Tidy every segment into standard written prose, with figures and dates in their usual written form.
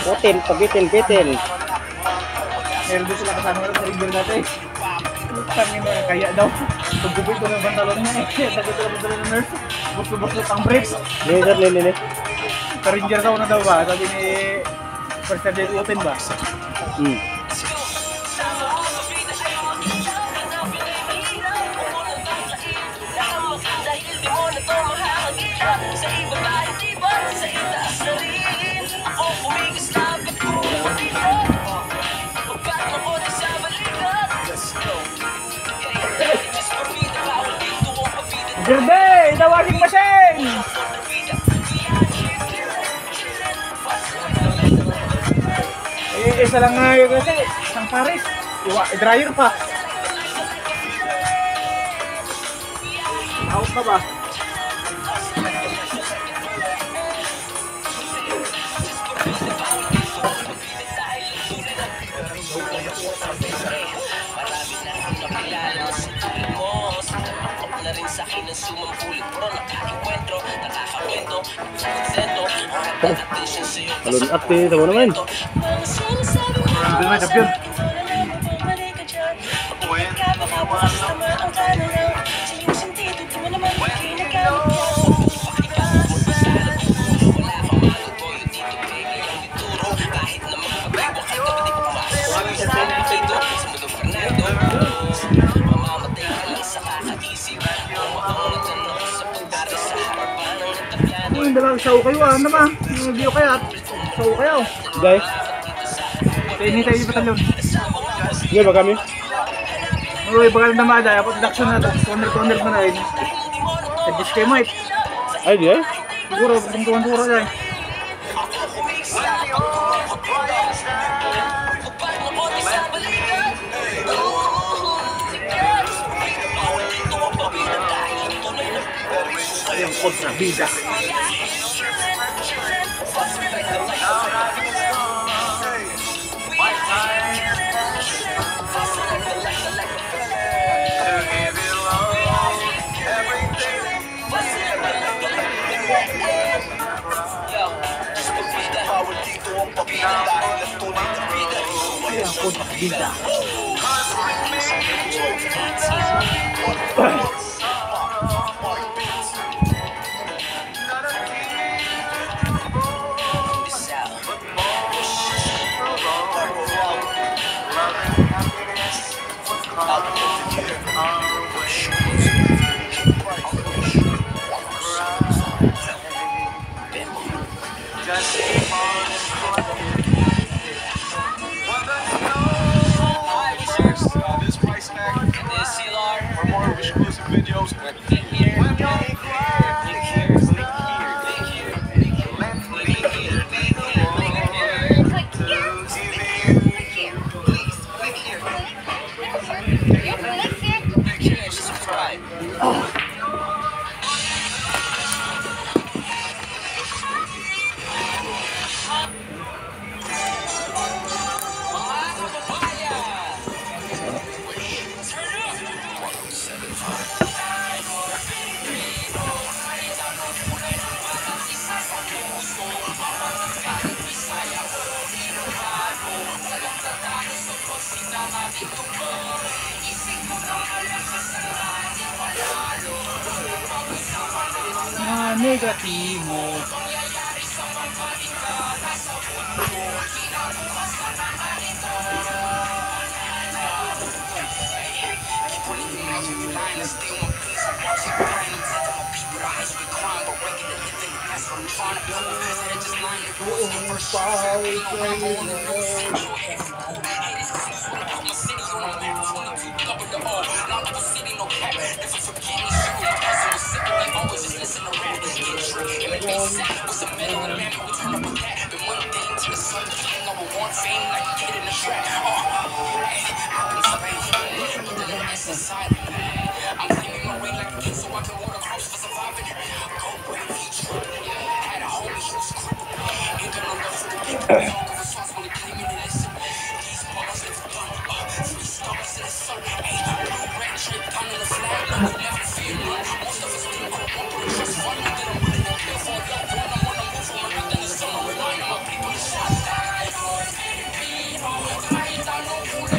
Putin, pabitin. Meron din sila kasama sa ringgil natin. Kami na kaya daw. Pagkupit ko ng pantalon niya eh. Sabi ko ng pantalon ng nurse. Bukso-bukso ang briefs. Lili. Ka-ranger daw na daw ba? Sabi ni First Sergeant Utin ba? Girday! The washing machine! Isa lang nga yun kasi, isang pares. Dryer pa. Out na ba? Alun at eh, sama naman. Hindi na kapyon. Hindi lang saw kayo ah, naman. Hindi ko kaya. Saw kayo. Guys. Hindi tayo yung batalyon. Hindi ba kami? Uy, bakal na maada. Production na ito. Toner na rin. Adjust kayo Mike. Ay, di eh? Siguro, tuwan-tuwa dyan. Ayang kontrabida. Ayang kontrabida. Negativo.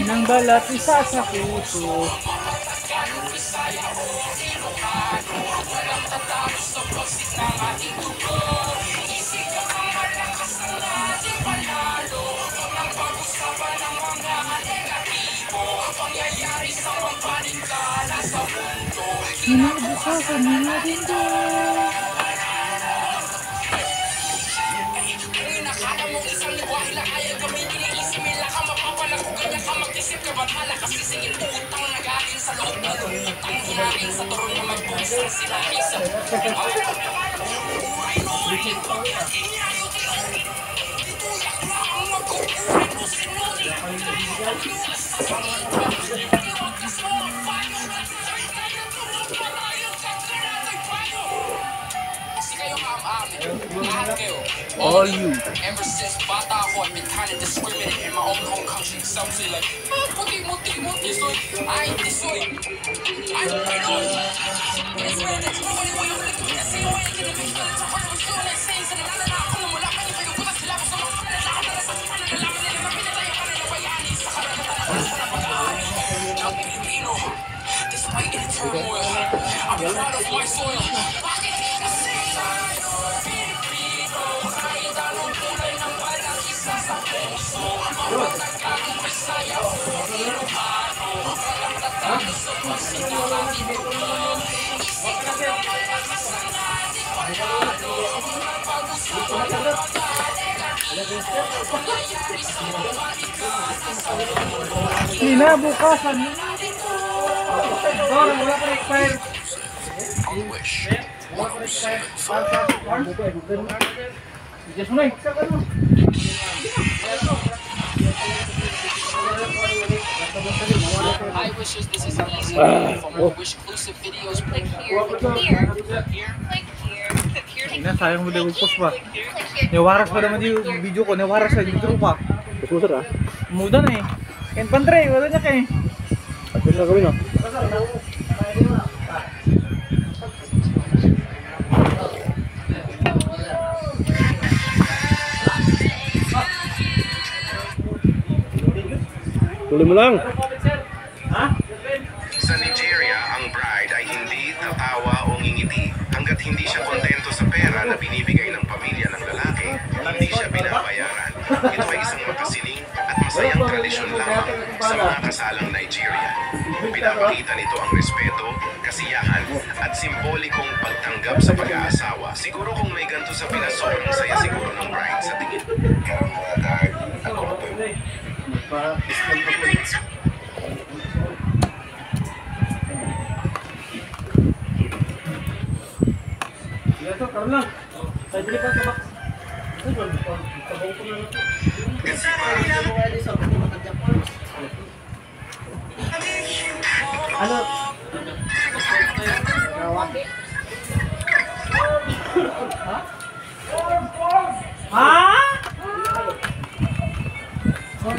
ng balat isa sa puso. Hinabukasan mga dindo. All you. Ever since bata ako, I've been kind of discriminating in my own home country. Some say like, puti, so I ain't this way. I'm Pinoy. It's real, that's nobody way of looking at the same way. Get a big feeling to hurt, I'm still in that same. Sa nalala na ako, wala ka yung pinag-ulas sila ko sa mga lakad na sa mga nalalaman nila na pinatay ka na bayani sa karagatan na sa napag-aari. Ang Pilipino, despite any turmoil, I'm proud of my soil. Bakit kasi tayo Pilipino? Kahit anong kulay ng balat, isa sa puso. Mapagtagang Bisaya o Ilocano, walang tatalo sa pagsinang ating tulo. Isip ka na malakas ang ating panalo. Napag-usapan ng mga negatibo, pangyayari sa bawat ikasa sa mundo. Hinabukasan mga dindo. Wala pa expire. English. Just mo na. I wish this is easy. For more wish exclusive videos, Click here, click here, click here, click here. Ina, sayang mo daw post pa. Click here. Newaras pa naman yung video ko, newaras sa intro pa. Puso ah. Muda na eh. Ken Pandre, wala niya kay. At na gawin oh. Tuloy mo lang. Sa Nigeria, ang bride ay hindi tatawa o ngingiti hanggat hindi siya kontento sa pera na binibigay ng pamilya ng lalaki, hindi siya binabayaran. Ito ay isang makasining at masayang tradisyon lamang sa mga kasalang Nigerian. Pinapakita nito ang respeto, kasiyahan at simbolikong pagtanggap sa pag-aasawa. Siguro kung may ganito sa Pinas, sobrang saya siguro ng bride sa tingin.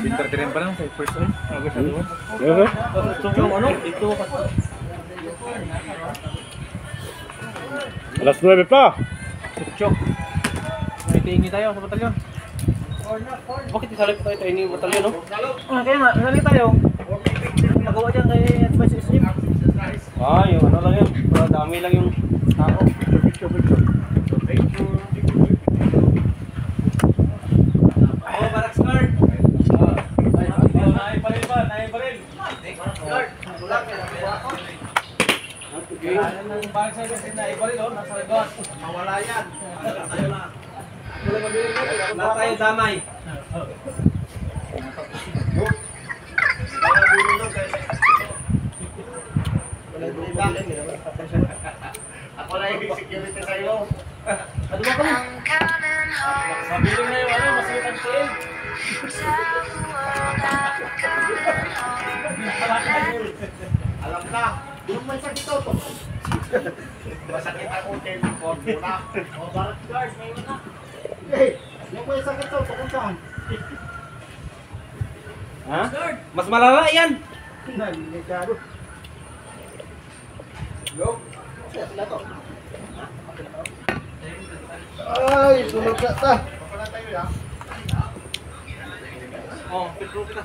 Pinter-tirin pa lang sa first one. Agad sa duwan. Okay. Ito yung ano? Ito Alas 9 pa. Chok. May tingi tayo sa batalyon. Bakit isali pa tayo training batalyon no? Kaya nga, sali tayo. Nagawa dyan kay Advice Stream. Yung ano lang yun. Dami lang yung tao. Picture. Oh, Barracks guard. Nahin pa rin. Ang Barracks guard kasi nahin pa rin, nasa labas. Mawala yan. Tayo na. Wala tayo damay. Ako na yung security sa'yo. Ano ba kami? Sabihin na yung ano, masakit ang trail. Alam na, yung may sakit ito. Masakit ang hotel, formula. O, Barracks guard, may una. Yung may sakit ito, kung saan? Ha? Mas malala yan. Delikado. Yo. Ay, sunog na ta. Oh, pitro kita.